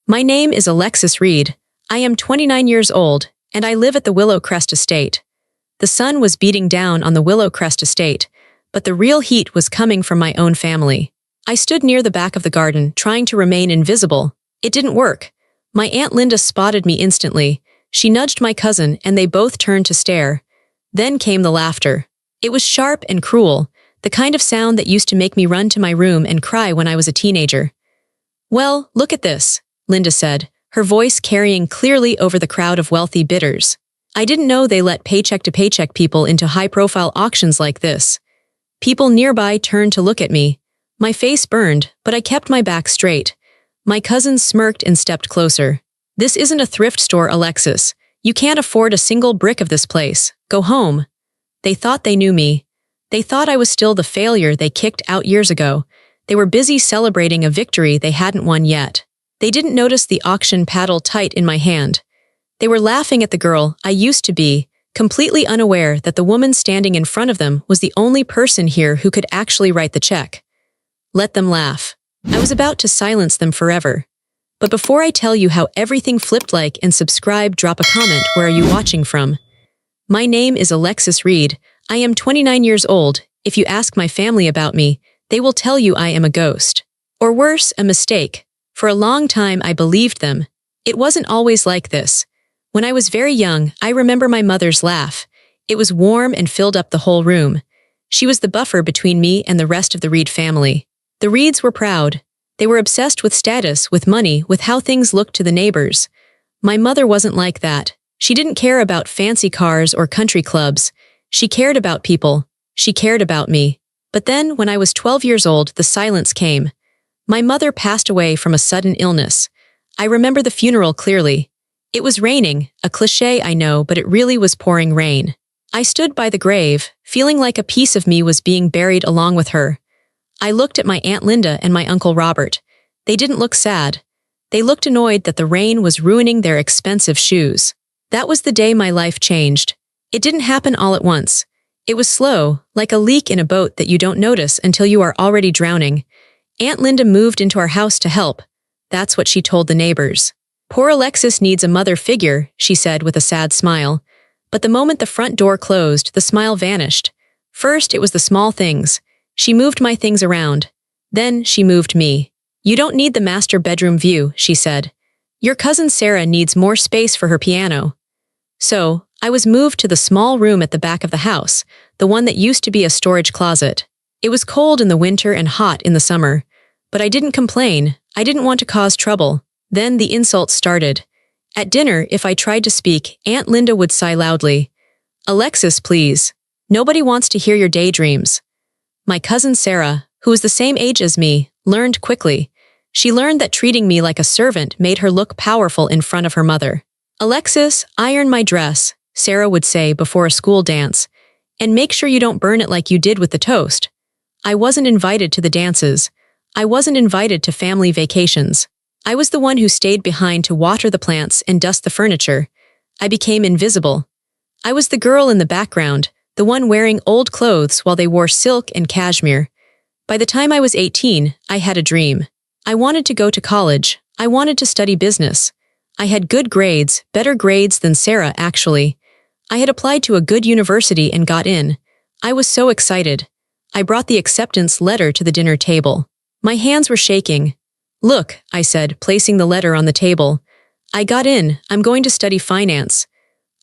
My name is Alexis Reed. I am 29 years old, and I live at the Willow Crest Estate. The sun was beating down on the Willow Crest Estate, but the real heat was coming from my own family. I stood near the back of the garden, trying to remain invisible. It didn't work. My Aunt Linda spotted me instantly. She nudged my cousin, and they both turned to stare. Then came the laughter. It was sharp and cruel, the kind of sound that used to make me run to my room and cry when I was a teenager. "Well, look at this," Linda said, her voice carrying clearly over the crowd of wealthy bidders. I didn't know they let paycheck-to-paycheck people into high-profile auctions like this. People nearby turned to look at me. My face burned, but I kept my back straight. My cousin smirked and stepped closer. "This isn't a thrift store, Alexis. You can't afford a single brick of this place. Go home." They thought they knew me. They thought I was still the failure they kicked out years ago. They were busy celebrating a victory they hadn't won yet. They didn't notice the auction paddle tight in my hand. They were laughing at the girl I used to be, completely unaware that the woman standing in front of them was the only person here who could actually write the check. Let them laugh. I was about to silence them forever. But before I tell you how everything flipped, like and subscribe, drop a comment. Where are you watching from? My name is Alexis Reed. I am 29 years old. If you ask my family about me, they will tell you I am a ghost. Or worse, a mistake. For a long time I believed them. It wasn't always like this. When I was very young, I remember my mother's laugh. It was warm and filled up the whole room. She was the buffer between me and the rest of the Reed family. The Reeds were proud. They were obsessed with status, with money, with how things looked to the neighbors. My mother wasn't like that. She didn't care about fancy cars or country clubs. She cared about people. She cared about me. But then, when I was 12 years old, the silence came. My mother passed away from a sudden illness. I remember the funeral clearly. It was raining, a cliché I know, but it really was pouring rain. I stood by the grave, feeling like a piece of me was being buried along with her. I looked at my Aunt Linda and my Uncle Robert. They didn't look sad. They looked annoyed that the rain was ruining their expensive shoes. That was the day my life changed. It didn't happen all at once. It was slow, like a leak in a boat that you don't notice until you are already drowning. Aunt Linda moved into our house to help. That's what she told the neighbors. "Poor Alexis needs a mother figure," she said with a sad smile. But the moment the front door closed, the smile vanished. First, it was the small things. She moved my things around. Then she moved me. "You don't need the master bedroom view," she said. "Your cousin Sarah needs more space for her piano." So, I was moved to the small room at the back of the house, the one that used to be a storage closet. It was cold in the winter and hot in the summer. But I didn't complain. I didn't want to cause trouble. Then the insults started. At dinner, if I tried to speak, Aunt Linda would sigh loudly. "Alexis, please. Nobody wants to hear your daydreams." My cousin Sarah, who was the same age as me, learned quickly. She learned that treating me like a servant made her look powerful in front of her mother. "Alexis, iron my dress," Sarah would say before a school dance. "And make sure you don't burn it like you did with the toast." I wasn't invited to the dances. I wasn't invited to family vacations. I was the one who stayed behind to water the plants and dust the furniture. I became invisible. I was the girl in the background, the one wearing old clothes while they wore silk and cashmere. By the time I was 18, I had a dream. I wanted to go to college. I wanted to study business. I had good grades, better grades than Sarah, actually. I had applied to a good university and got in. I was so excited. I brought the acceptance letter to the dinner table. My hands were shaking. "Look," I said, placing the letter on the table. "I got in. I'm going to study finance."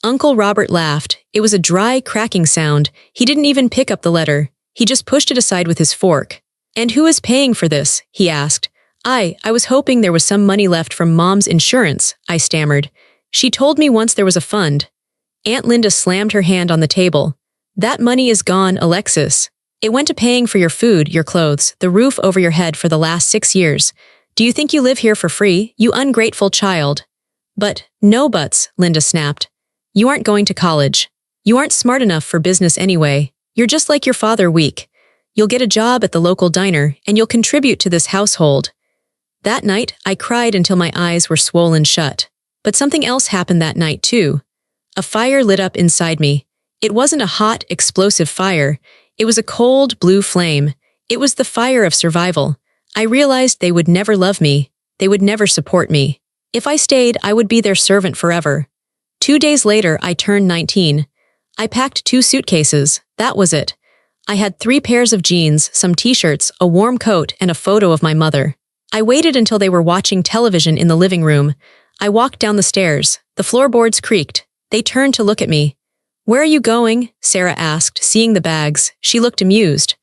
Uncle Robert laughed. It was a dry, cracking sound. He didn't even pick up the letter. He just pushed it aside with his fork. "And who is paying for this?" he asked. I was hoping there was some money left from Mom's insurance," I stammered. "She told me once there was a fund." Aunt Linda slammed her hand on the table. "That money is gone, Alexis. It went to paying for your food, your clothes, the roof over your head for the last 6 years. Do you think you live here for free, you ungrateful child?" "But, no buts," Linda snapped. "You aren't going to college. You aren't smart enough for business anyway. You're just like your father, weak. You'll get a job at the local diner, and you'll contribute to this household." That night, I cried until my eyes were swollen shut. But something else happened that night, too. A fire lit up inside me. It wasn't a hot, explosive fire. It was a cold, blue flame. It was the fire of survival. I realized they would never love me. They would never support me. If I stayed, I would be their servant forever. 2 days later, I turned 19. I packed 2 suitcases, that was it. I had 3 pairs of jeans, some t-shirts, a warm coat, and a photo of my mother. I waited until they were watching television in the living room. I walked down the stairs. The floorboards creaked. They turned to look at me. "Where are you going?" Sarah asked, seeing the bags. She looked amused.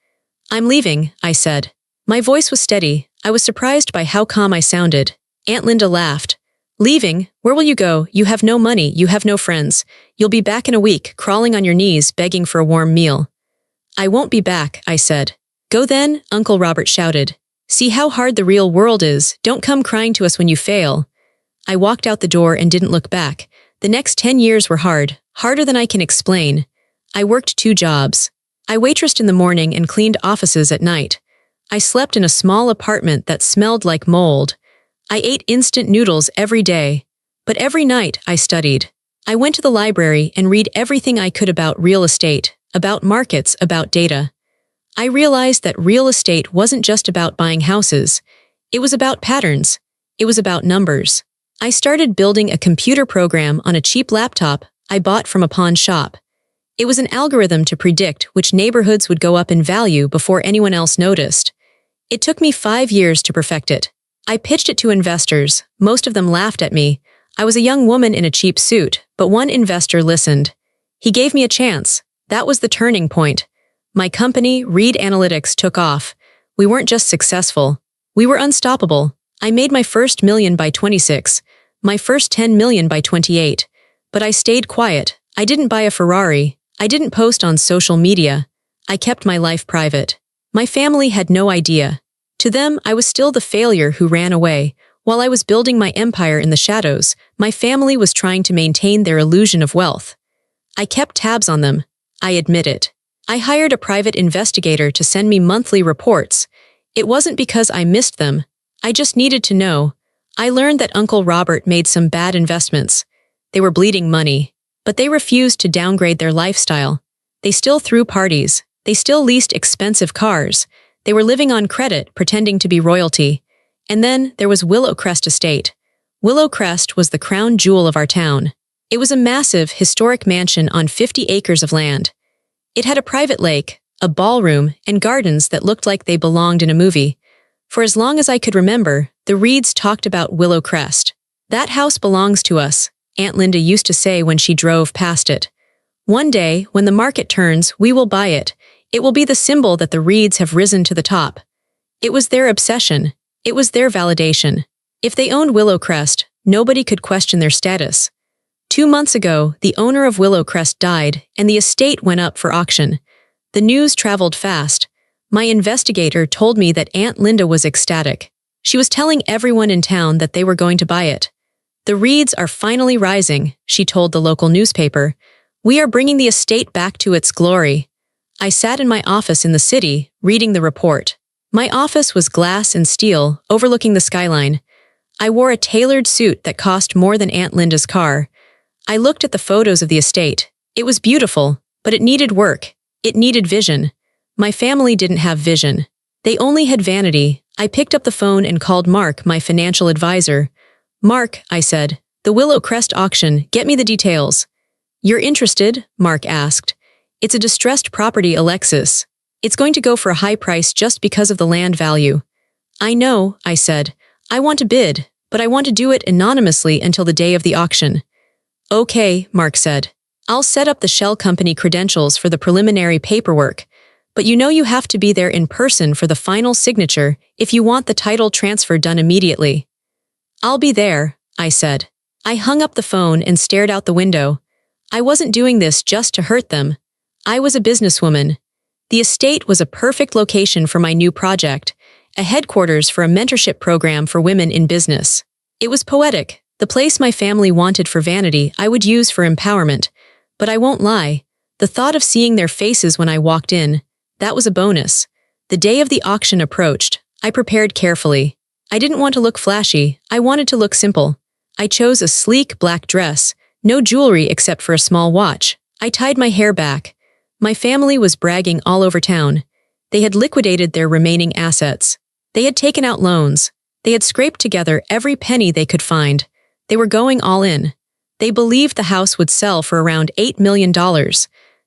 "I'm leaving," I said. My voice was steady. I was surprised by how calm I sounded. Aunt Linda laughed. "Leaving? Where will you go? You have no money, you have no friends. You'll be back in a week, crawling on your knees, begging for a warm meal." "I won't be back," I said. "Go then," Uncle Robert shouted. "See how hard the real world is. Don't come crying to us when you fail." I walked out the door and didn't look back. The next 10 years were hard, harder than I can explain. I worked 2 jobs. I waitressed in the morning and cleaned offices at night. I slept in a small apartment that smelled like mold. I ate instant noodles every day. But every night I studied. I went to the library and read everything I could about real estate, about markets, about data. I realized that real estate wasn't just about buying houses. It was about patterns. It was about numbers. I started building a computer program on a cheap laptop I bought from a pawn shop. It was an algorithm to predict which neighborhoods would go up in value before anyone else noticed. It took me 5 years to perfect it. I pitched it to investors. Most of them laughed at me. I was a young woman in a cheap suit, but one investor listened. He gave me a chance. That was the turning point. My company, Reed Analytics, took off. We weren't just successful. We were unstoppable. I made my first million by 26, my first 10 million by 28. But I stayed quiet. I didn't buy a Ferrari. I didn't post on social media. I kept my life private. My family had no idea. To them, I was still the failure who ran away. While I was building my empire in the shadows, my family was trying to maintain their illusion of wealth. I kept tabs on them. I admit it. I hired a private investigator to send me monthly reports. It wasn't because I missed them. I just needed to know. I learned that Uncle Robert made some bad investments. They were bleeding money. But they refused to downgrade their lifestyle. They still threw parties. They still leased expensive cars. They were living on credit, pretending to be royalty. And then there was Willow Crest Estate. Willow Crest was the crown jewel of our town. It was a massive, historic mansion on 50 acres of land. It had a private lake, a ballroom, and gardens that looked like they belonged in a movie. For as long as I could remember, the Reeds talked about Willow Crest. "That house belongs to us," Aunt Linda used to say when she drove past it. "One day, when the market turns, we will buy it. It will be the symbol that the Reeds have risen to the top." It was their obsession. It was their validation. If they owned Willow Crest, nobody could question their status. 2 months ago, the owner of Willow Crest died, and the estate went up for auction. The news traveled fast. My investigator told me that Aunt Linda was ecstatic. She was telling everyone in town that they were going to buy it. "The Reeds are finally rising," she told the local newspaper. "We are bringing the estate back to its glory." I sat in my office in the city, reading the report. My office was glass and steel, overlooking the skyline. I wore a tailored suit that cost more than Aunt Linda's car. I looked at the photos of the estate. It was beautiful, but it needed work. It needed vision. My family didn't have vision. They only had vanity. I picked up the phone and called Mark, my financial advisor. "Mark," I said, "the Willow Crest auction, get me the details." "You're interested?" Mark asked. "It's a distressed property, Alexis. It's going to go for a high price just because of the land value." "I know," I said. "I want to bid, but I want to do it anonymously until the day of the auction." "Okay," Mark said. "I'll set up the shell company credentials for the preliminary paperwork. But you have to be there in person for the final signature if you want the title transfer done immediately." "I'll be there," I said. I hung up the phone and stared out the window. I wasn't doing this just to hurt them. I was a businesswoman. The estate was a perfect location for my new project, a headquarters for a mentorship program for women in business. It was poetic, the place my family wanted for vanity I would use for empowerment. But I won't lie, the thought of seeing their faces when I walked in, that was a bonus. The day of the auction approached. I prepared carefully. I didn't want to look flashy, I wanted to look simple. I chose a sleek black dress, no jewelry except for a small watch. I tied my hair back. My family was bragging all over town. They had liquidated their remaining assets. They had taken out loans. They had scraped together every penny they could find. They were going all in. They believed the house would sell for around $8 million.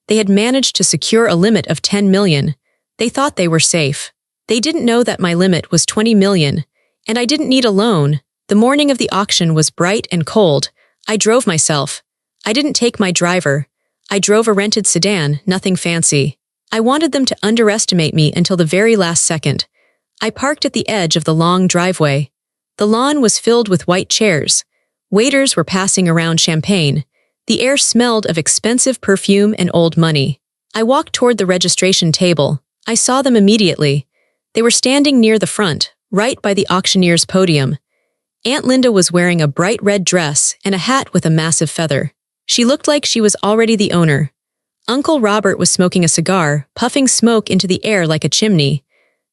They had managed to secure a limit of $10 million. They thought they were safe. They didn't know that my limit was $20 million, and I didn't need a loan. The morning of the auction was bright and cold. I drove myself. I didn't take my driver. I drove a rented sedan, nothing fancy. I wanted them to underestimate me until the very last second. I parked at the edge of the long driveway. The lawn was filled with white chairs. Waiters were passing around champagne. The air smelled of expensive perfume and old money. I walked toward the registration table. I saw them immediately. They were standing near the front, right by the auctioneer's podium. Aunt Linda was wearing a bright red dress and a hat with a massive feather. She looked like she was already the owner. Uncle Robert was smoking a cigar, puffing smoke into the air like a chimney.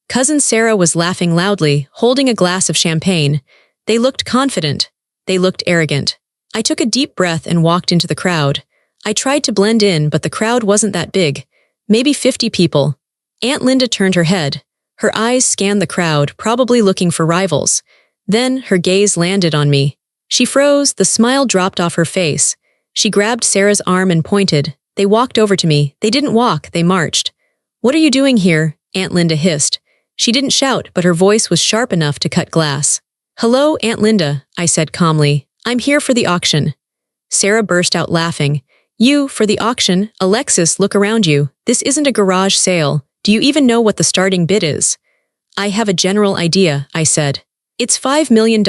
Cousin Sarah was laughing loudly, holding a glass of champagne. They looked confident. They looked arrogant. I took a deep breath and walked into the crowd. I tried to blend in, but the crowd wasn't that big. Maybe 50 people. Aunt Linda turned her head. Her eyes scanned the crowd, probably looking for rivals. Then her gaze landed on me. She froze, the smile dropped off her face. She grabbed Sarah's arm and pointed. They walked over to me. They didn't walk, they marched. "What are you doing here?" Aunt Linda hissed. She didn't shout, but her voice was sharp enough to cut glass. "Hello, Aunt Linda," I said calmly. "I'm here for the auction." Sarah burst out laughing. "You, for the auction? Alexis, look around you. This isn't a garage sale. Do you even know what the starting bid is?" "I have a general idea," I said. "It's $5 million,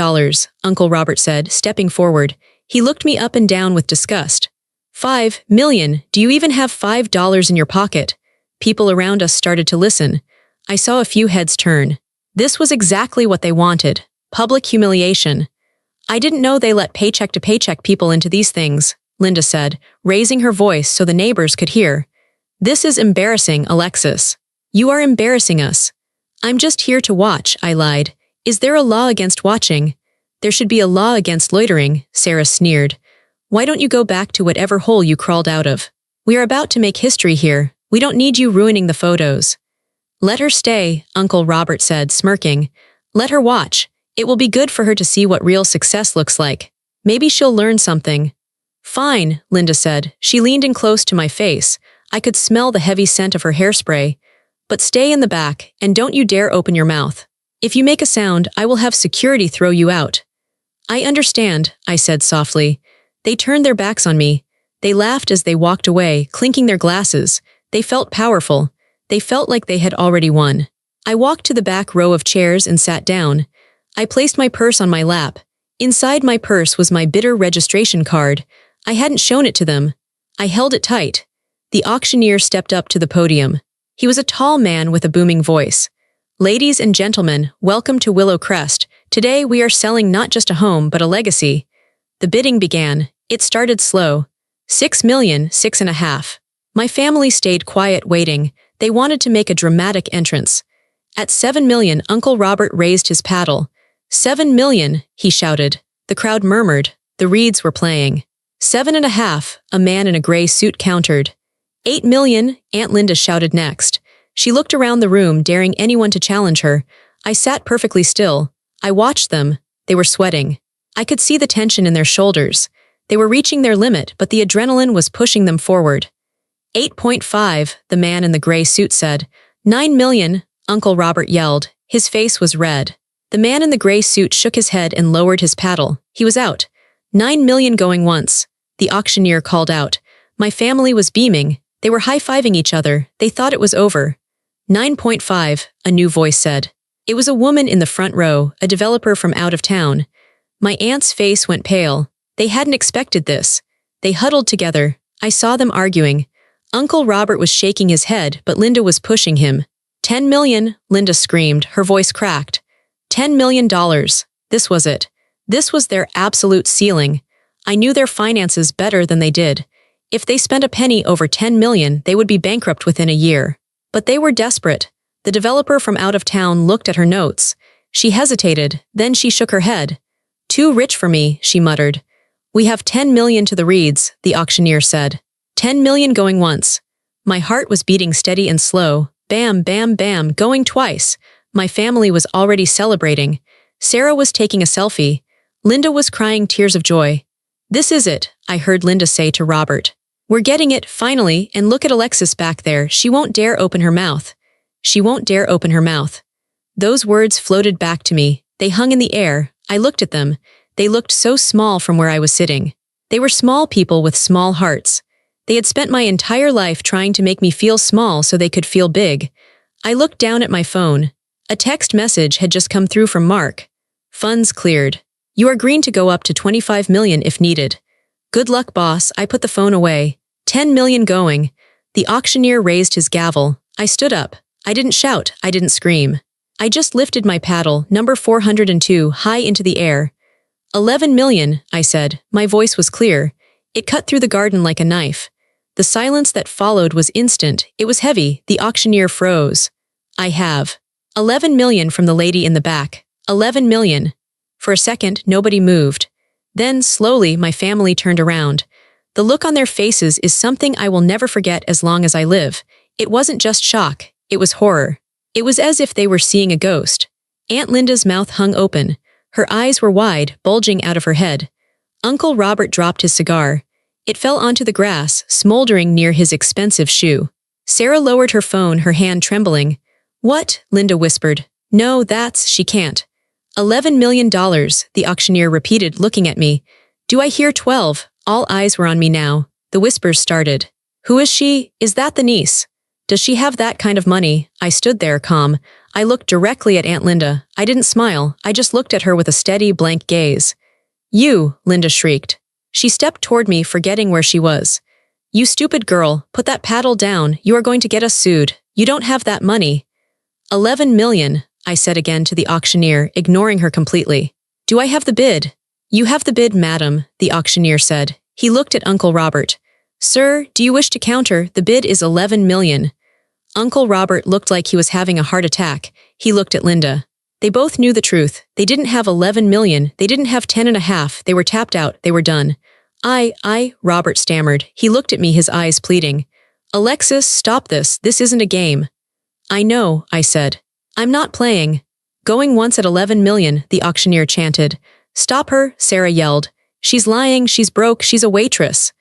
Uncle Robert said, stepping forward. He looked me up and down with disgust. $5 million? Do you even have $5 in your pocket?" People around us started to listen. I saw a few heads turn. This was exactly what they wanted. Public humiliation. "I didn't know they let paycheck-to-paycheck people into these things," Linda said, raising her voice so the neighbors could hear. "This is embarrassing, Alexis. You are embarrassing us." "I'm just here to watch," I lied. "Is there a law against watching?" "There should be a law against loitering," Sarah sneered. "Why don't you go back to whatever hole you crawled out of? We are about to make history here. We don't need you ruining the photos." "Let her stay," Uncle Robert said, smirking. "Let her watch. It will be good for her to see what real success looks like. Maybe she'll learn something." "Fine," Linda said. She leaned in close to my face. I could smell the heavy scent of her hairspray. "But stay in the back, and don't you dare open your mouth. If you make a sound, I will have security throw you out." "I understand," I said softly. They turned their backs on me. They laughed as they walked away, clinking their glasses. They felt powerful. They felt like they had already won. I walked to the back row of chairs and sat down. I placed my purse on my lap. Inside my purse was my bidder registration card. I hadn't shown it to them. I held it tight. The auctioneer stepped up to the podium. He was a tall man with a booming voice. "Ladies and gentlemen, welcome to Willow Crest. Today we are selling not just a home, but a legacy." The bidding began. It started slow. 6 million, 6.5. My family stayed quiet waiting. They wanted to make a dramatic entrance. At 7 million, Uncle Robert raised his paddle. 7 million, he shouted. The crowd murmured. The reeds were playing. 7.5, a man in a gray suit countered. 8 million, Aunt Linda shouted next. She looked around the room, daring anyone to challenge her. I sat perfectly still. I watched them. They were sweating. I could see the tension in their shoulders. They were reaching their limit, but the adrenaline was pushing them forward. 8.5, the man in the gray suit said. 9 million, Uncle Robert yelled. His face was red. The man in the gray suit shook his head and lowered his paddle. He was out. 9 million going once. The auctioneer called out. My family was beaming. They were high-fiving each other. They thought it was over. 9.5, a new voice said. It was a woman in the front row, a developer from out of town. My aunt's face went pale. They hadn't expected this. They huddled together. I saw them arguing. Uncle Robert was shaking his head, but Linda was pushing him. 10 million, Linda screamed, her voice cracked. $10 million. This was it. This was their absolute ceiling. I knew their finances better than they did. If they spent a penny over 10 million, they would be bankrupt within a year. But they were desperate. The developer from out of town looked at her notes. She hesitated, then she shook her head. Too rich for me, she muttered. We have 10 million to the reeds, the auctioneer said. 10 million going once. My heart was beating steady and slow. Bam, bam, bam, going twice. My family was already celebrating. Sarah was taking a selfie. Linda was crying tears of joy. "This is it," I heard Linda say to Robert. "We're getting it, finally, and look at Alexis back there. She won't dare open her mouth. She won't dare open her mouth." Those words floated back to me. They hung in the air. I looked at them. They looked so small from where I was sitting. They were small people with small hearts. They had spent my entire life trying to make me feel small so they could feel big. I looked down at my phone. A text message had just come through from Mark. "Funds cleared. You are green to go up to 25 million if needed." "Good luck, boss." I put the phone away. 10 million going. The auctioneer raised his gavel. I stood up. I didn't shout. I didn't scream. I just lifted my paddle, number 402, high into the air. 11 million, I said. My voice was clear. It cut through the garden like a knife. The silence that followed was instant. It was heavy. The auctioneer froze. "I have 11 million from the lady in the back. 11 million. For a second, nobody moved. Then, slowly, my family turned around. The look on their faces is something I will never forget as long as I live. It wasn't just shock. It was horror. It was as if they were seeing a ghost. Aunt Linda's mouth hung open. Her eyes were wide, bulging out of her head. Uncle Robert dropped his cigar. It fell onto the grass, smoldering near his expensive shoe. Sarah lowered her phone, her hand trembling. "What?" Linda whispered. "No, she can't." $11 million, the auctioneer repeated, looking at me. "Do I hear 12? All eyes were on me now. The whispers started. "Who is she? Is that the niece? Does she have that kind of money?" I stood there, calm. I looked directly at Aunt Linda. I didn't smile. I just looked at her with a steady, blank gaze. "You!" Linda shrieked. She stepped toward me, forgetting where she was. "You stupid girl, put that paddle down. You are going to get us sued. You don't have that money." 11 million, I said again to the auctioneer, ignoring her completely. "Do I have the bid?" "You have the bid, madam," the auctioneer said. He looked at Uncle Robert. "Sir, do you wish to counter? The bid is 11 million. Uncle Robert looked like he was having a heart attack. He looked at Linda. They both knew the truth. They didn't have 11 million. They didn't have 10 and a half. They were tapped out. They were done. Robert stammered. He looked at me, his eyes pleading. "Alexis, stop this. This isn't a game." "I know," I said. "I'm not playing." "Going once at 11 million, the auctioneer chanted. "Stop her," Sarah yelled. "She's lying. She's broke. She's a waitress."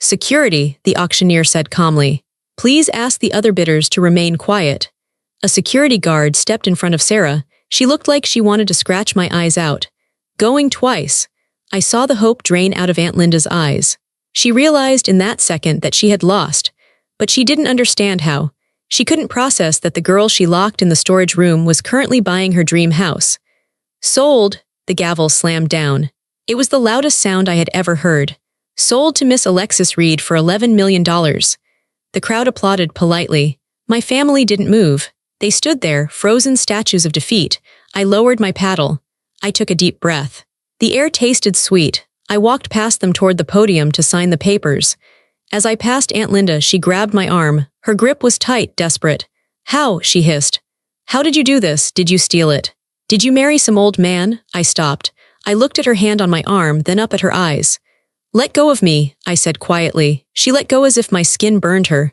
"Security," the auctioneer said calmly. "Please ask the other bidders to remain quiet." A security guard stepped in front of Sarah. She looked like she wanted to scratch my eyes out. "Going twice." I saw the hope drain out of Aunt Linda's eyes. She realized in that second that she had lost, but she didn't understand how. She couldn't process that the girl she locked in the storage room was currently buying her dream house. "Sold," the gavel slammed down. It was the loudest sound I had ever heard. "Sold to Miss Alexis Reed for $11 million. The crowd applauded politely. My family didn't move. They stood there, frozen statues of defeat. I lowered my paddle. I took a deep breath. The air tasted sweet. I walked past them toward the podium to sign the papers. As I passed Aunt Linda, she grabbed my arm. Her grip was tight, desperate. "How?" she hissed. "How did you do this? Did you steal it? Did you marry some old man?" I stopped. I looked at her hand on my arm, then up at her eyes. "Let go of me," I said quietly. She let go as if my skin burned her.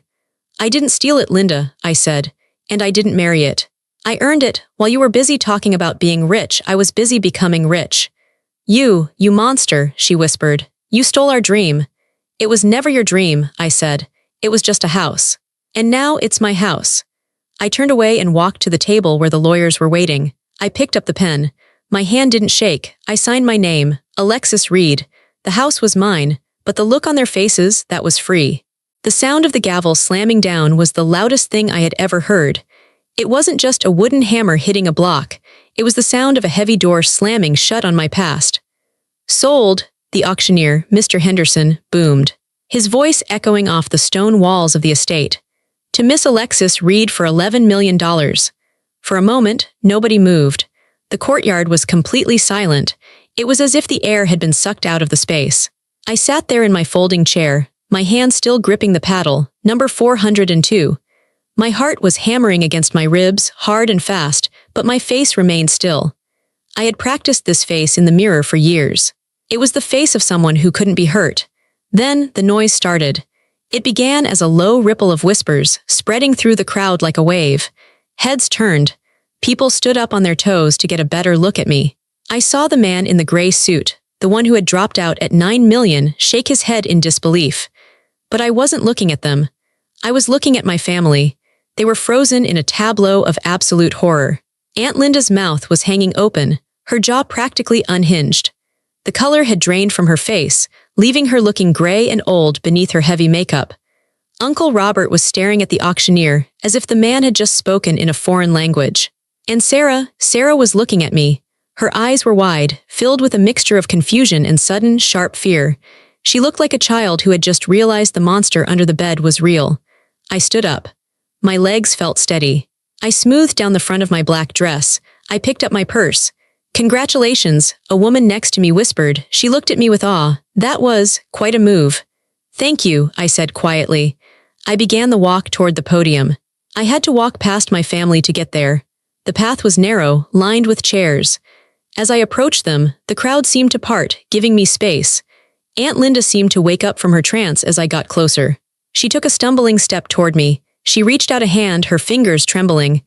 "I didn't steal it, Linda," I said. "And I didn't marry it. I earned it. While you were busy talking about being rich, I was busy becoming rich." You monster," she whispered. "You stole our dream." "It was never your dream," I said. "It was just a house. And now it's my house." I turned away and walked to the table where the lawyers were waiting. I picked up the pen. My hand didn't shake. I signed my name, Alexis Reed. The house was mine, but the look on their faces, that was free. The sound of the gavel slamming down was the loudest thing I had ever heard. It wasn't just a wooden hammer hitting a block. It was the sound of a heavy door slamming shut on my past. "Sold," the auctioneer, Mr. Henderson, boomed, his voice echoing off the stone walls of the estate. "To Miss Alexis Reed for $11 million. For a moment, nobody moved. The courtyard was completely silent. It was as if the air had been sucked out of the space. I sat there in my folding chair, my hand still gripping the paddle, number 402. My heart was hammering against my ribs, hard and fast, but my face remained still. I had practiced this face in the mirror for years. It was the face of someone who couldn't be hurt. Then the noise started. It began as a low ripple of whispers, spreading through the crowd like a wave. Heads turned. People stood up on their toes to get a better look at me. I saw the man in the gray suit, the one who had dropped out at 9 million, shake his head in disbelief. But I wasn't looking at them. I was looking at my family. They were frozen in a tableau of absolute horror. Aunt Linda's mouth was hanging open, her jaw practically unhinged. The color had drained from her face, leaving her looking gray and old beneath her heavy makeup. Uncle Robert was staring at the auctioneer as if the man had just spoken in a foreign language. And Sarah was looking at me. Her eyes were wide, filled with a mixture of confusion and sudden, sharp fear. She looked like a child who had just realized the monster under the bed was real. I stood up. My legs felt steady. I smoothed down the front of my black dress. I picked up my purse. "Congratulations," a woman next to me whispered. She looked at me with awe. That was quite a move. "Thank you," I said quietly. I began the walk toward the podium. I had to walk past my family to get there. The path was narrow, lined with chairs. As I approached them, the crowd seemed to part, giving me space. Aunt Linda seemed to wake up from her trance as I got closer. She took a stumbling step toward me. She reached out a hand, her fingers trembling.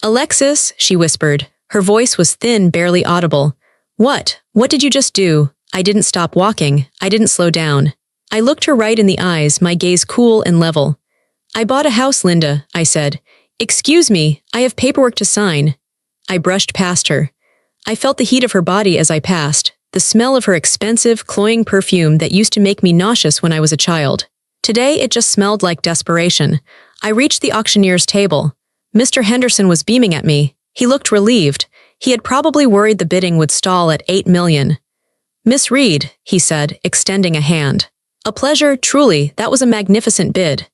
"Alexis," she whispered. Her voice was thin, barely audible. What did you just do?" I didn't stop walking. I didn't slow down. I looked her right in the eyes, my gaze cool and level. "I bought a house, Linda," I said. "Excuse me, I have paperwork to sign." I brushed past her. I felt the heat of her body as I passed, the smell of her expensive, cloying perfume that used to make me nauseous when I was a child. Today it just smelled like desperation. I reached the auctioneer's table. Mr. Henderson was beaming at me. He looked relieved. He had probably worried the bidding would stall at 8 million. "Miss Reed," he said, extending a hand. "A pleasure, truly, that was a magnificent bid."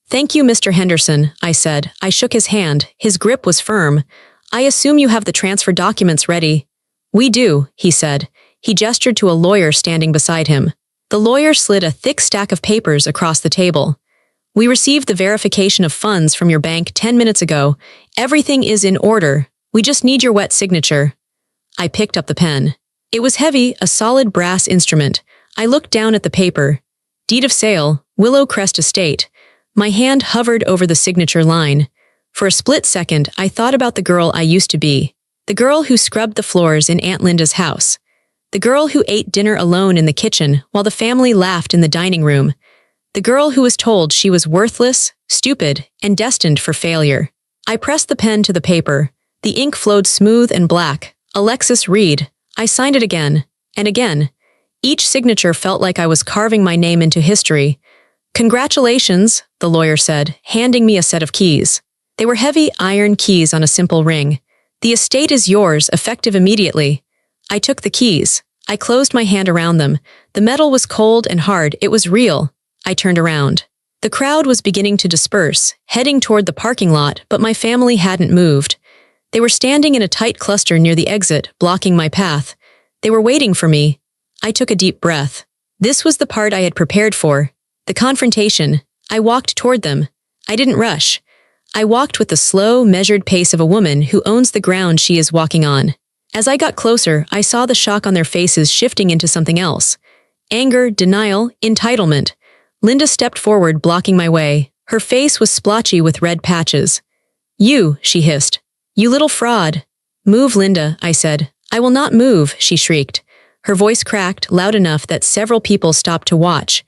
"Thank you, Mr. Henderson," I said. I shook his hand. His grip was firm. "I assume you have the transfer documents ready." "We do," he said. He gestured to a lawyer standing beside him. The lawyer slid a thick stack of papers across the table. "We received the verification of funds from your bank 10 minutes ago. Everything is in order. We just need your wet signature." I picked up the pen. It was heavy, a solid brass instrument. I looked down at the paper. Deed of sale, Willow Crest Estate. My hand hovered over the signature line. For a split second, I thought about the girl I used to be. The girl who scrubbed the floors in Aunt Linda's house. The girl who ate dinner alone in the kitchen while the family laughed in the dining room. The girl who was told she was worthless, stupid, and destined for failure. I pressed the pen to the paper. The ink flowed smooth and black. Alexis Reed. I signed it again, and again. Each signature felt like I was carving my name into history. "Congratulations," the lawyer said, handing me a set of keys. They were heavy iron keys on a simple ring. "The estate is yours, effective immediately." I took the keys. I closed my hand around them. The metal was cold and hard. It was real. I turned around. The crowd was beginning to disperse, heading toward the parking lot, but my family hadn't moved. They were standing in a tight cluster near the exit, blocking my path. They were waiting for me. I took a deep breath. This was the part I had prepared for. The confrontation. I walked toward them. I didn't rush. I walked with the slow, measured pace of a woman who owns the ground she is walking on. As I got closer, I saw the shock on their faces shifting into something else. Anger, denial, entitlement. Linda stepped forward, blocking my way. Her face was splotchy with red patches. "You," she hissed. "You little fraud." "Move, Linda," I said. "I will not move," she shrieked. Her voice cracked, loud enough that several people stopped to watch.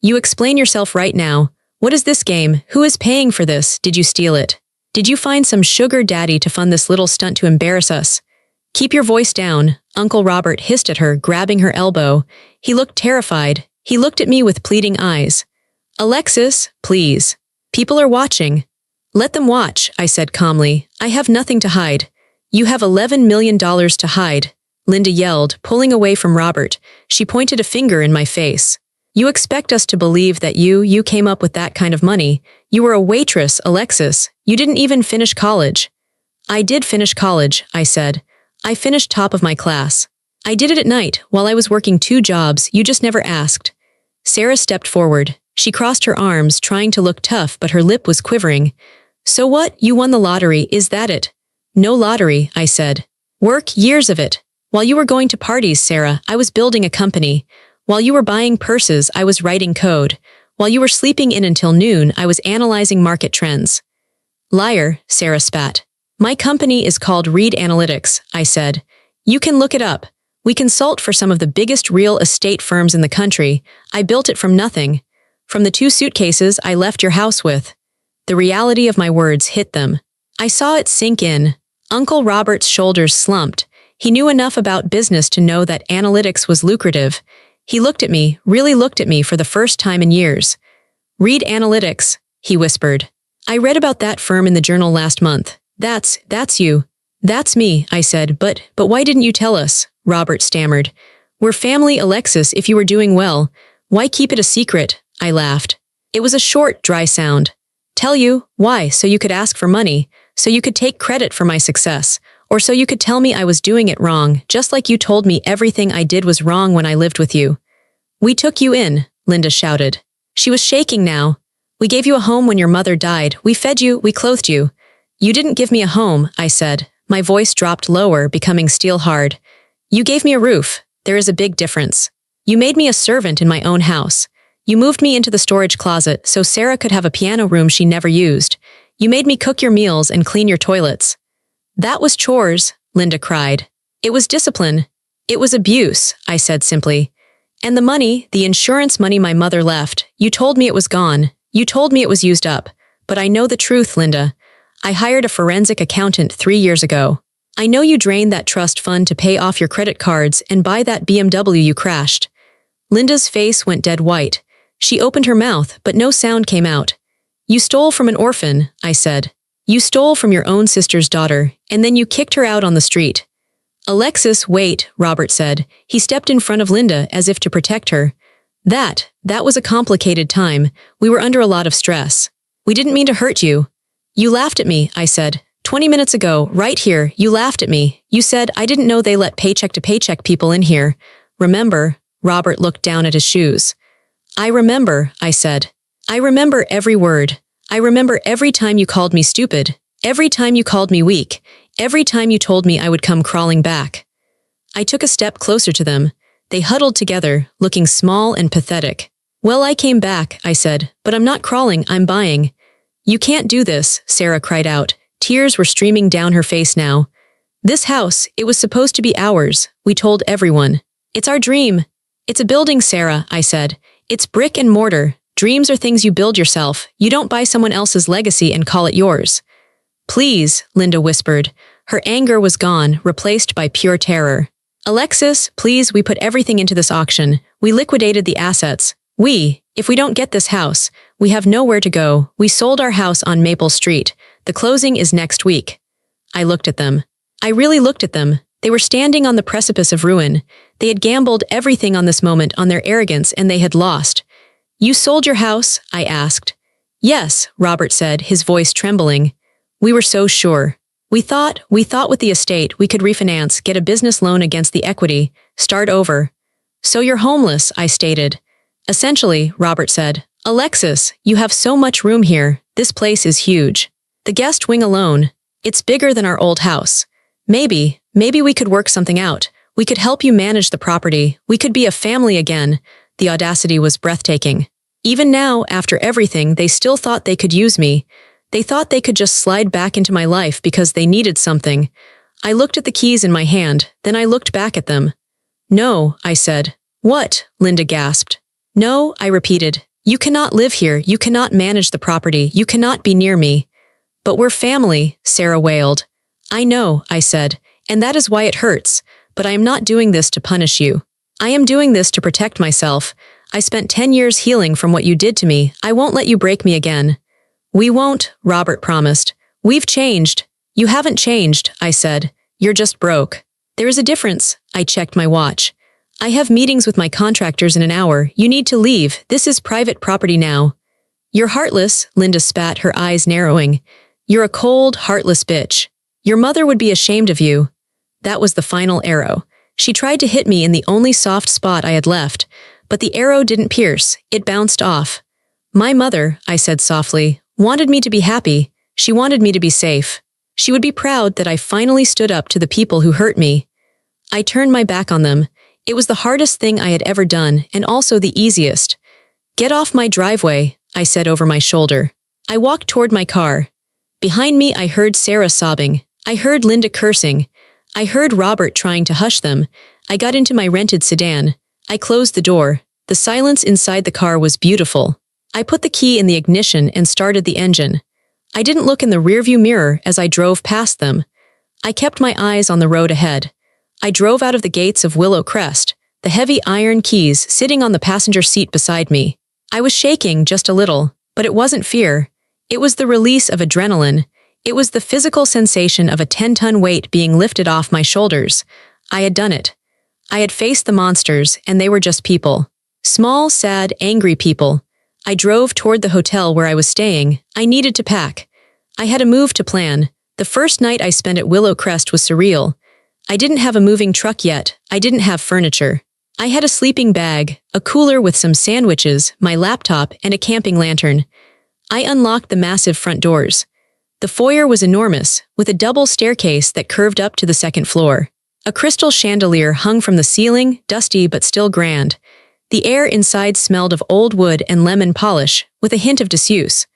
"You explain yourself right now. What is this game? Who is paying for this? Did you steal it? Did you find some sugar daddy to fund this little stunt to embarrass us?" "Keep your voice down," Uncle Robert hissed at her, grabbing her elbow. He looked terrified. He looked at me with pleading eyes. "Alexis, please. People are watching." "Let them watch," I said calmly. "I have nothing to hide." "You have $11 million to hide," Linda yelled, pulling away from Robert. She pointed a finger in my face. "You expect us to believe that you came up with that kind of money. You were a waitress, Alexis. You didn't even finish college." "I did finish college," I said. "I finished top of my class. I did it at night, while I was working 2 jobs. You just never asked." Sarah stepped forward. She crossed her arms, trying to look tough, but her lip was quivering. "So what? You won the lottery, is that it?" "No lottery," I said. "Work, years of it. While you were going to parties, Sarah, I was building a company. While you were buying purses, I was writing code. While you were sleeping in until noon, I was analyzing market trends." "Liar," Sarah spat. "My company is called Reed Analytics," I said. You can look it up. We consult for some of the biggest real estate firms in the country. I built it from nothing. From the 2 suitcases I left your house with. The reality of my words hit them. I saw it sink in. Uncle Robert's shoulders slumped. He knew enough about business to know that analytics was lucrative. He looked at me, really looked at me for the first time in years. Read analytics, he whispered. I read about that firm in the journal last month. That's you. That's me, I said, but why didn't you tell us? Robert stammered. We're family, Alexis, if you were doing well. Why keep it a secret? I laughed. It was a short, dry sound. Tell you? Why? So you could ask for money, so you could take credit for my success, or so you could tell me I was doing it wrong, just like you told me everything I did was wrong when I lived with you. We took you in, Linda shouted. She was shaking now. We gave you a home when your mother died. We fed you, we clothed you. You didn't give me a home, I said. My voice dropped lower, becoming steel-hard. You gave me a roof. There is a big difference. You made me a servant in my own house. You moved me into the storage closet so Sarah could have a piano room she never used. You made me cook your meals and clean your toilets. That was chores, Linda cried. It was discipline. It was abuse, I said simply. And the money, the insurance money my mother left, you told me it was gone. You told me it was used up. But I know the truth, Linda. I hired a forensic accountant 3 years ago. I know you drained that trust fund to pay off your credit cards and buy that BMW you crashed. Linda's face went dead white. She opened her mouth, but no sound came out. You stole from an orphan, I said. You stole from your own sister's daughter, and then you kicked her out on the street. Alexis, wait, Robert said. He stepped in front of Linda as if to protect her. That was a complicated time. We were under a lot of stress. We didn't mean to hurt you. You laughed at me, I said. 20 minutes ago, right here, you laughed at me. You said, I didn't know they let paycheck-to-paycheck people in here. Remember? Robert looked down at his shoes. I remember, I said. I remember every word. I remember every time you called me stupid. Every time you called me weak. Every time you told me I would come crawling back. I took a step closer to them. They huddled together, looking small and pathetic. Well, I came back, I said, but I'm not crawling, I'm buying. You can't do this, Sarah cried out. Tears were streaming down her face now. This house, it was supposed to be ours, we told everyone. It's our dream. It's a building, Sarah, I said. It's brick and mortar. Dreams are things you build yourself. You don't buy someone else's legacy and call it yours. Please, Linda whispered. Her anger was gone, replaced by pure terror. Alexis, please, we put everything into this auction. We liquidated the assets. If we don't get this house, we have nowhere to go. We sold our house on Maple Street. The closing is next week. I looked at them. I really looked at them. They were standing on the precipice of ruin. They had gambled everything on this moment, on their arrogance, and they had lost. You sold your house? I asked. Yes, Robert said, his voice trembling. We were so sure. We thought with the estate we could refinance, get a business loan against the equity, start over. So you're homeless, I stated. Essentially, Robert said. Alexis, you have so much room here. This place is huge. The guest wing alone. It's bigger than our old house. Maybe we could work something out. We could help you manage the property. We could be a family again. The audacity was breathtaking. Even now, after everything, they still thought they could use me. They thought they could just slide back into my life because they needed something. I looked at the keys in my hand, then I looked back at them. No, I said. What? Linda gasped. No, I repeated. You cannot live here. You cannot manage the property. You cannot be near me. But we're family, Sarah wailed. I know, I said, and that is why it hurts. But I am not doing this to punish you. I am doing this to protect myself. I spent 10 years healing from what you did to me. I won't let you break me again. We won't, Robert promised. We've changed. You haven't changed, I said. You're just broke. There is a difference. I checked my watch. I have meetings with my contractors in an hour. You need to leave. This is private property now. You're heartless, Linda spat, her eyes narrowing. You're a cold, heartless bitch. Your mother would be ashamed of you. That was the final arrow. She tried to hit me in the only soft spot I had left, but the arrow didn't pierce. It bounced off. My mother, I said softly, wanted me to be happy. She wanted me to be safe. She would be proud that I finally stood up to the people who hurt me. I turned my back on them. It was the hardest thing I had ever done, and also the easiest. Get off my driveway, I said over my shoulder. I walked toward my car. Behind me, I heard Sarah sobbing. I heard Linda cursing. I heard Robert trying to hush them. I got into my rented sedan. I closed the door. The silence inside the car was beautiful. I put the key in the ignition and started the engine. I didn't look in the rearview mirror as I drove past them. I kept my eyes on the road ahead. I drove out of the gates of Willow Crest, the heavy iron keys sitting on the passenger seat beside me. I was shaking just a little, but it wasn't fear. It was the release of adrenaline. It was the physical sensation of a 10-ton weight being lifted off my shoulders. I had done it. I had faced the monsters, and they were just people. Small, sad, angry people. I drove toward the hotel where I was staying. I needed to pack. I had a move to plan. The first night I spent at Willow Crest was surreal. I didn't have a moving truck yet. I didn't have furniture. I had a sleeping bag, a cooler with some sandwiches, my laptop, and a camping lantern. I unlocked the massive front doors. The foyer was enormous, with a double staircase that curved up to the second floor. A crystal chandelier hung from the ceiling, dusty but still grand. The air inside smelled of old wood and lemon polish, with a hint of disuse.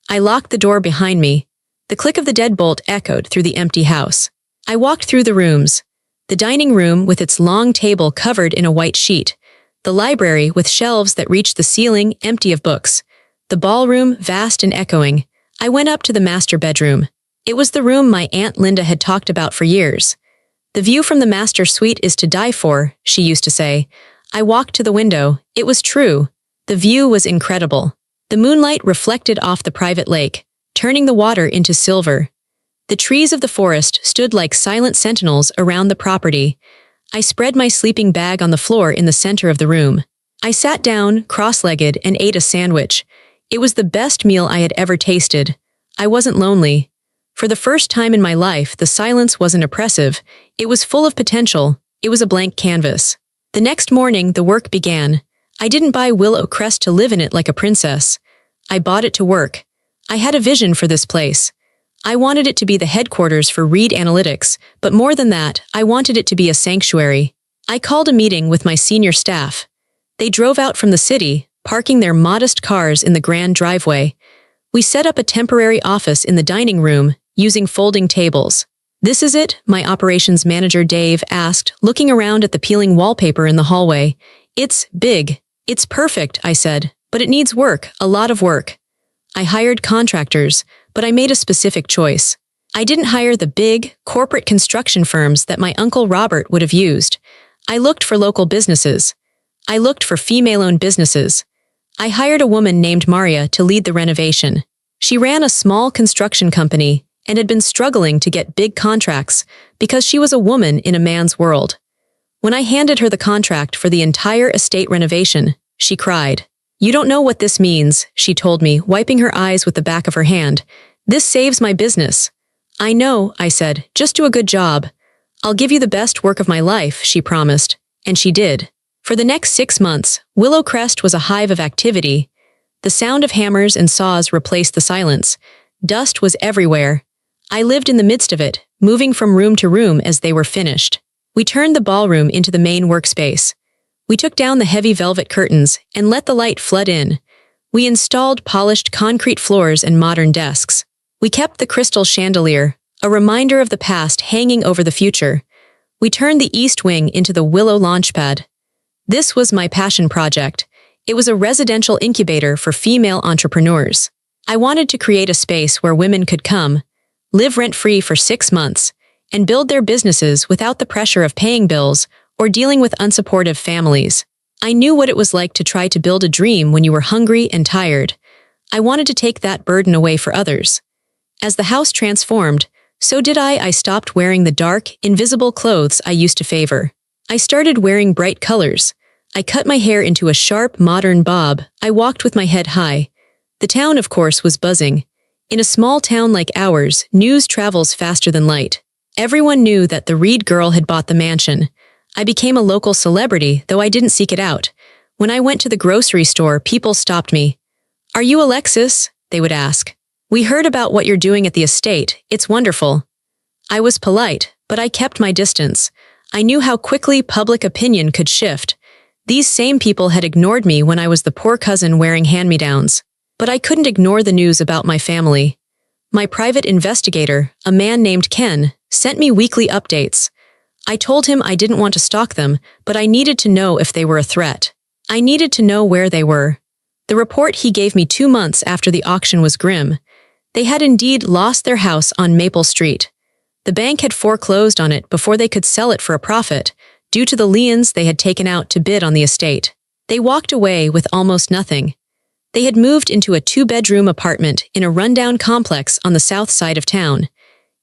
I locked the door behind me. The click of the deadbolt echoed through the empty house. I walked through the rooms. The dining room with its long table covered in a white sheet. The library with shelves that reached the ceiling, empty of books. The ballroom, vast and echoing. I went up to the master bedroom. It was the room my Aunt Linda had talked about for years. The view from the master suite is to die for, she used to say. I walked to the window. It was true. The view was incredible. The moonlight reflected off the private lake, turning the water into silver. The trees of the forest stood like silent sentinels around the property. I spread my sleeping bag on the floor in the center of the room. I sat down, cross-legged, and ate a sandwich. It was the best meal I had ever tasted. I wasn't lonely. For the first time in my life, the silence wasn't oppressive. It was full of potential. It was a blank canvas. The next morning, the work began. I didn't buy Willow Crest to live in it like a princess. I bought it to work. I had a vision for this place. I wanted it to be the headquarters for Reed Analytics, but more than that, I wanted it to be a sanctuary. I called a meeting with my senior staff. They drove out from the city, parking their modest cars in the grand driveway. We set up a temporary office in the dining room, using folding tables. "This is it?" my operations manager Dave asked, looking around at the peeling wallpaper in the hallway. "It's big. It's perfect," I said, "but it needs work, a lot of work." I hired contractors, but I made a specific choice. I didn't hire the big, corporate construction firms that my Uncle Robert would have used. I looked for local businesses. I looked for female-owned businesses. I hired a woman named Maria to lead the renovation. She ran a small construction company and had been struggling to get big contracts because she was a woman in a man's world. When I handed her the contract for the entire estate renovation, she cried. "You don't know what this means," she told me, wiping her eyes with the back of her hand. "This saves my business." "I know," I said, "just do a good job." "I'll give you the best work of my life," she promised, and she did. For the next 6 months, Willow Crest was a hive of activity. The sound of hammers and saws replaced the silence. Dust was everywhere. I lived in the midst of it, moving from room to room as they were finished. We turned the ballroom into the main workspace. We took down the heavy velvet curtains and let the light flood in. We installed polished concrete floors and modern desks. We kept the crystal chandelier, a reminder of the past hanging over the future. We turned the east wing into the Willow launchpad. This was my passion project. It was a residential incubator for female entrepreneurs. I wanted to create a space where women could come, live rent-free for 6 months, and build their businesses without the pressure of paying bills or dealing with unsupportive families. I knew what it was like to try to build a dream when you were hungry and tired. I wanted to take that burden away for others. As the house transformed, so did I. I stopped wearing the dark, invisible clothes I used to favor. I started wearing bright colors. I cut my hair into a sharp, modern bob. I walked with my head high. The town, of course, was buzzing. In a small town like ours, news travels faster than light. Everyone knew that the Reed girl had bought the mansion. I became a local celebrity, though I didn't seek it out. When I went to the grocery store, people stopped me. "Are you Alexis?" they would ask. "We heard about what you're doing at the estate. It's wonderful." I was polite, but I kept my distance. I knew how quickly public opinion could shift. These same people had ignored me when I was the poor cousin wearing hand-me-downs. But I couldn't ignore the news about my family. My private investigator, a man named Ken, sent me weekly updates. I told him I didn't want to stalk them, but I needed to know if they were a threat. I needed to know where they were. The report he gave me 2 months after the auction was grim. They had indeed lost their house on Maple Street. The bank had foreclosed on it before they could sell it for a profit, due to the liens they had taken out to bid on the estate. They walked away with almost nothing. They had moved into a 2-bedroom apartment in a rundown complex on the south side of town.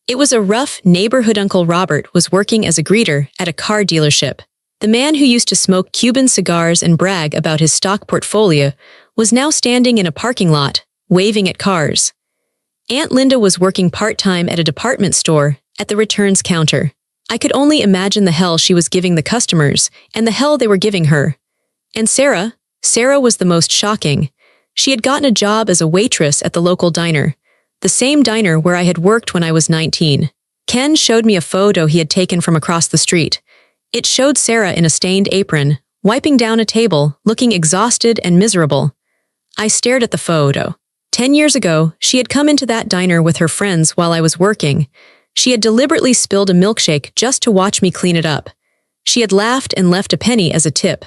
It was a rough neighborhood. Uncle Robert was working as a greeter at a car dealership. The man who used to smoke Cuban cigars and brag about his stock portfolio was now standing in a parking lot, waving at cars. Aunt Linda was working part-time at a department store at the returns counter. I could only imagine the hell she was giving the customers and the hell they were giving her. And Sarah was the most shocking. She had gotten a job as a waitress at the local diner, the same diner where I had worked when I was 19. Ken showed me a photo he had taken from across the street. It showed Sarah in a stained apron, wiping down a table, looking exhausted and miserable. I stared at the photo. 10 years ago, she had come into that diner with her friends while I was working. She had deliberately spilled a milkshake just to watch me clean it up. She had laughed and left a penny as a tip.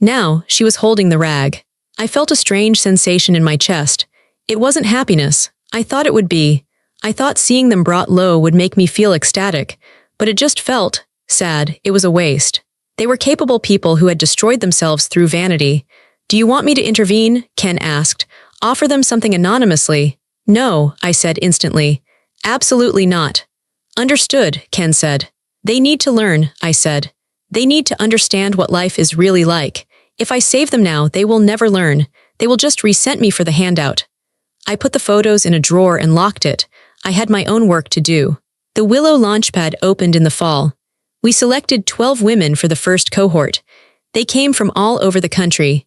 Now, she was holding the rag. I felt a strange sensation in my chest. It wasn't happiness. I thought it would be. I thought seeing them brought low would make me feel ecstatic, but it just felt sad. It was a waste. They were capable people who had destroyed themselves through vanity. "Do you want me to intervene?" Ken asked. "Offer them something anonymously?" "No," I said instantly. "Absolutely not." "Understood," Ken said. "They need to learn," I said. "They need to understand what life is really like. If I save them now, they will never learn. They will just resent me for the handout." I put the photos in a drawer and locked it. I had my own work to do. The Willow Launchpad opened in the fall. We selected 12 women for the first cohort. They came from all over the country.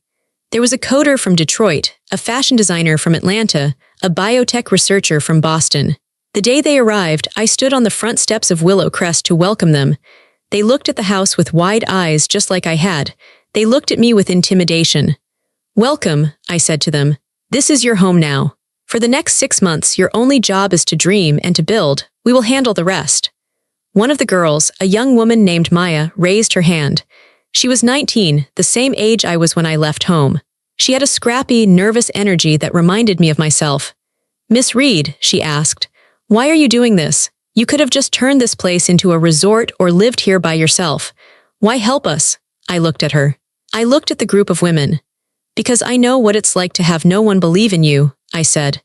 There was a coder from Detroit, a fashion designer from Atlanta, a biotech researcher from Boston. The day they arrived, I stood on the front steps of Willow Crest to welcome them. They looked at the house with wide eyes just like I had. They looked at me with intimidation. "Welcome," I said to them. "This is your home now. For the next 6 months, your only job is to dream and to build. We will handle the rest." One of the girls, a young woman named Maya, raised her hand. She was 19, the same age I was when I left home. She had a scrappy, nervous energy that reminded me of myself. "Miss Reed," she asked, "why are you doing this? You could have just turned this place into a resort or lived here by yourself. Why help us?" I looked at her. I looked at the group of women. "Because I know what it's like to have no one believe in you," I said.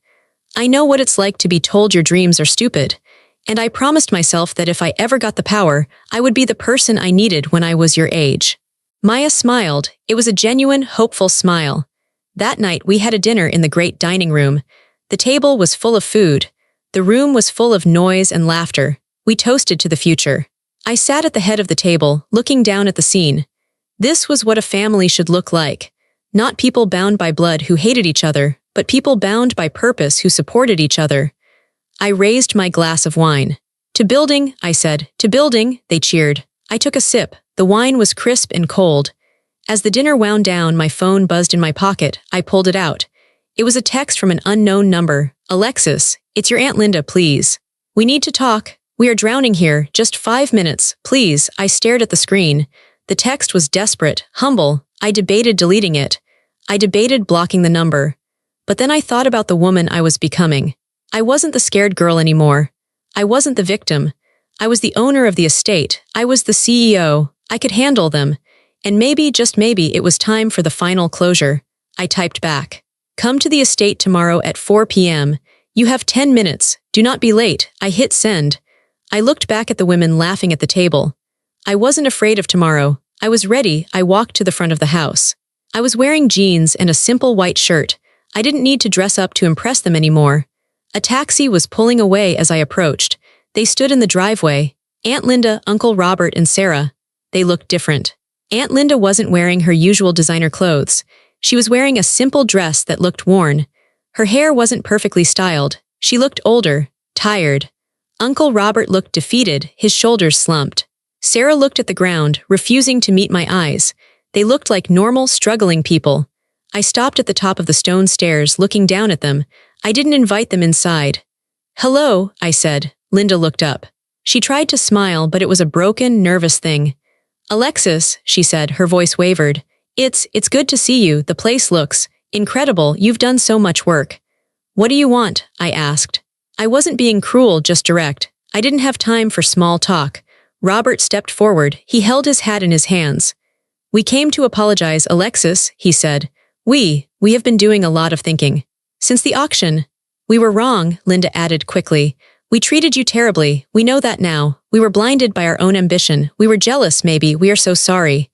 "I know what it's like to be told your dreams are stupid. And I promised myself that if I ever got the power, I would be the person I needed when I was your age." Maya smiled. It was a genuine, hopeful smile. That night, we had a dinner in the great dining room. The table was full of food. The room was full of noise and laughter. We toasted to the future. I sat at the head of the table, looking down at the scene. This was what a family should look like. Not people bound by blood who hated each other, but people bound by purpose who supported each other. I raised my glass of wine. "To building," I said. "To building," they cheered. I took a sip. The wine was crisp and cold. As the dinner wound down, my phone buzzed in my pocket. I pulled it out. It was a text from an unknown number. "Alexis, it's your Aunt Linda, please. We need to talk. We are drowning here. Just 5 minutes, please." I stared at the screen. The text was desperate, humble. I debated deleting it. I debated blocking the number. But then I thought about the woman I was becoming. I wasn't the scared girl anymore. I wasn't the victim. I was the owner of the estate. I was the CEO. I could handle them. And maybe, just maybe, it was time for the final closure. I typed back. "Come to the estate tomorrow at 4 p.m. You have 10 minutes. Do not be late." I hit send. I looked back at the women laughing at the table. I wasn't afraid of tomorrow. I was ready. I walked to the front of the house. I was wearing jeans and a simple white shirt. I didn't need to dress up to impress them anymore. A taxi was pulling away as I approached. They stood in the driveway. Aunt Linda, Uncle Robert, and Sarah. They looked different. Aunt Linda wasn't wearing her usual designer clothes. She was wearing a simple dress that looked worn. Her hair wasn't perfectly styled. She looked older, tired. Uncle Robert looked defeated, his shoulders slumped. Sarah looked at the ground, refusing to meet my eyes. They looked like normal, struggling people. I stopped at the top of the stone stairs, looking down at them. I didn't invite them inside. "Hello," I said. Linda looked up. She tried to smile, but it was a broken, nervous thing. Alexis, she said, her voice wavered. It's good to see you. The place looks incredible. You've done so much work. What do you want? I asked. I wasn't being cruel, just direct. I didn't have time for small talk. Robert stepped forward. He held his hat in his hands. We came to apologize, Alexis, he said. We have been doing a lot of thinking. Since the auction. We were wrong, Linda added quickly. We treated you terribly. We know that now. We were blinded by our own ambition. We were jealous, maybe. We are so sorry.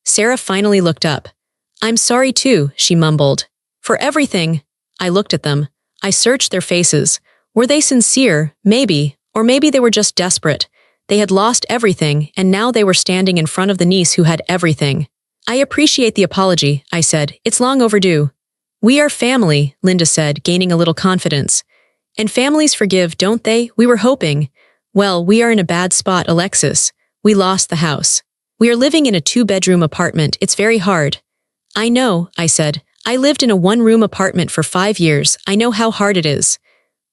Sarah finally looked up. I'm sorry too, she mumbled. For everything. I looked at them. I searched their faces. Were they sincere? Maybe. Or maybe they were just desperate. They had lost everything, and now they were standing in front of the niece who had everything. I appreciate the apology, I said. It's long overdue. We are family, Linda said, gaining a little confidence. And families forgive, don't they? We were hoping. Well, we are in a bad spot, Alexis. We lost the house. We are living in a 2-bedroom apartment. It's very hard. I know, I said. I lived in a 1-room apartment for 5 years. I know how hard it is.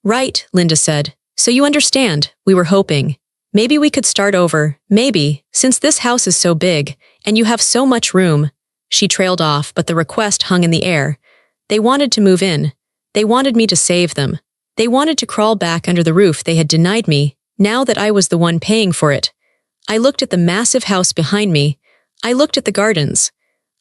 Right, Linda said. So you understand, we were hoping. Maybe we could start over, maybe, since this house is so big, and you have so much room. She trailed off, but the request hung in the air. They wanted to move in. They wanted me to save them. They wanted to crawl back under the roof they had denied me, now that I was the one paying for it. I looked at the massive house behind me. I looked at the gardens.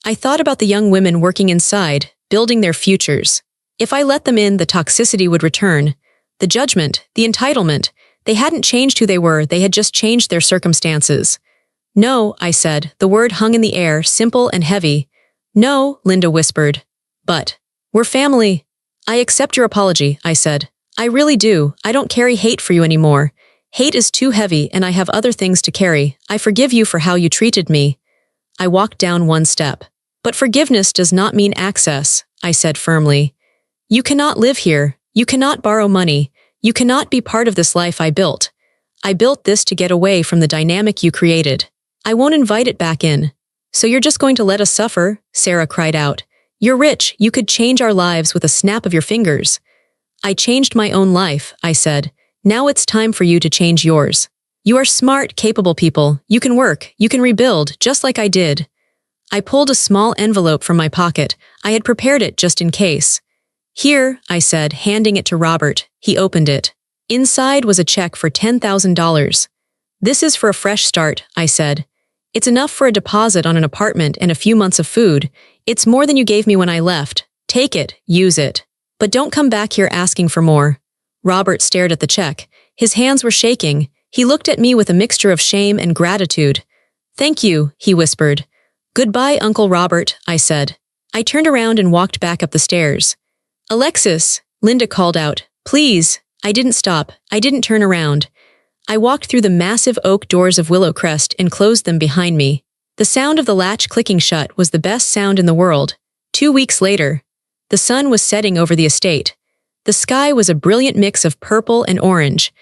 I thought about the young women working inside, building their futures. If I let them in, the toxicity would return. The judgment, the entitlement. They hadn't changed who they were, they had just changed their circumstances. No, I said, the word hung in the air, simple and heavy. No, Linda whispered. But, we're family. I accept your apology, I said. I really do. I don't carry hate for you anymore. Hate is too heavy and I have other things to carry. I forgive you for how you treated me. I walked down 1 step. But forgiveness does not mean access, I said firmly. You cannot live here. You cannot borrow money. You cannot be part of this life I built. I built this to get away from the dynamic you created. I won't invite it back in. So you're just going to let us suffer? Sarah cried out. You're rich. You could change our lives with a snap of your fingers. I changed my own life, I said. Now it's time for you to change yours. You are smart, capable people. You can work. You can rebuild, just like I did. I pulled a small envelope from my pocket. I had prepared it just in case. Here, I said, handing it to Robert. He opened it. Inside was a check for $10,000. This is for a fresh start, I said. It's enough for a deposit on an apartment and a few months of food. It's more than you gave me when I left. Take it, use it. But don't come back here asking for more. Robert stared at the check. His hands were shaking. He looked at me with a mixture of shame and gratitude. Thank you, he whispered. Goodbye, Uncle Robert, I said. I turned around and walked back up the stairs. Alexis, Linda called out. Please. I didn't stop. I didn't turn around. I walked through the massive oak doors of Willowcrest and closed them behind me. The sound of the latch clicking shut was the best sound in the world. 2 weeks later, the sun was setting over the estate. The sky was a brilliant mix of purple and orange.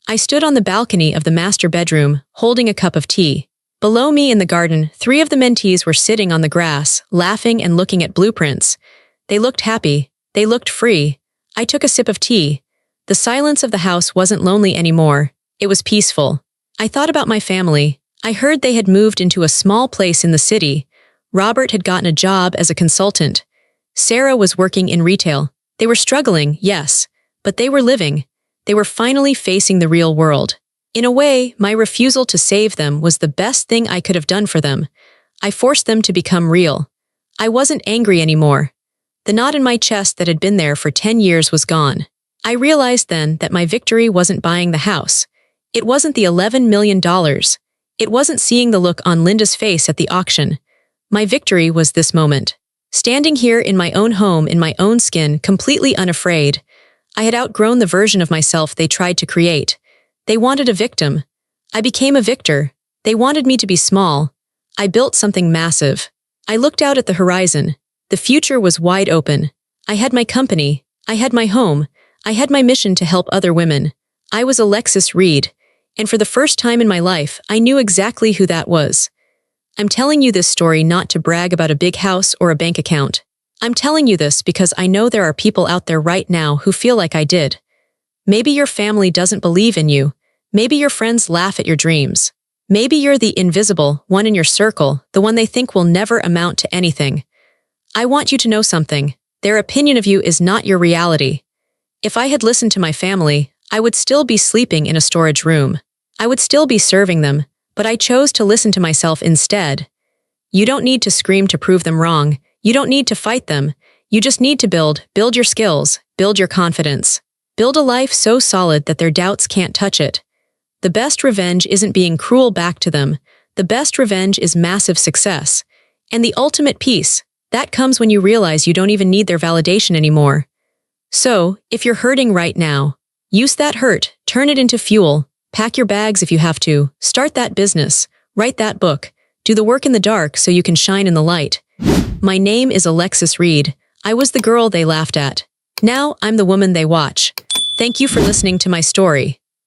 I stood on the balcony of the master bedroom, holding a cup of tea. Below me in the garden, 3 of the mentees were sitting on the grass, laughing and looking at blueprints. They looked happy. They looked free. I took a sip of tea. The silence of the house wasn't lonely anymore. It was peaceful. I thought about my family. I heard they had moved into a small place in the city. Robert had gotten a job as a consultant. Sarah was working in retail. They were struggling, yes, but they were living. They were finally facing the real world. In a way, my refusal to save them was the best thing I could have done for them. I forced them to become real. I wasn't angry anymore. The knot in my chest that had been there for 10 years was gone. I realized then that my victory wasn't buying the house. It wasn't the $11 million. It wasn't seeing the look on Linda's face at the auction. My victory was this moment. Standing here in my own home, in my own skin, completely unafraid. I had outgrown the version of myself they tried to create. They wanted a victim. I became a victor. They wanted me to be small. I built something massive. I looked out at the horizon. The future was wide open. I had my company. I had my home. I had my mission to help other women. I was Alexis Reed. And for the first time in my life, I knew exactly who that was. I'm telling you this story not to brag about a big house or a bank account. I'm telling you this because I know there are people out there right now who feel like I did. Maybe your family doesn't believe in you. Maybe your friends laugh at your dreams. Maybe you're the invisible one in your circle, the one they think will never amount to anything. I want you to know something. Their opinion of you is not your reality. If I had listened to my family, I would still be sleeping in a storage room. I would still be serving them, but I chose to listen to myself instead. You don't need to scream to prove them wrong. You don't need to fight them. You just need to build your skills, build your confidence. Build a life so solid that their doubts can't touch it. The best revenge isn't being cruel back to them. The best revenge is massive success. And the ultimate peace, that comes when you realize you don't even need their validation anymore. So, if you're hurting right now, use that hurt, turn it into fuel, pack your bags if you have to, start that business, write that book, do the work in the dark so you can shine in the light. My name is Alexis Reed. I was the girl they laughed at. Now I'm the woman they watch. Thank you for listening to my story.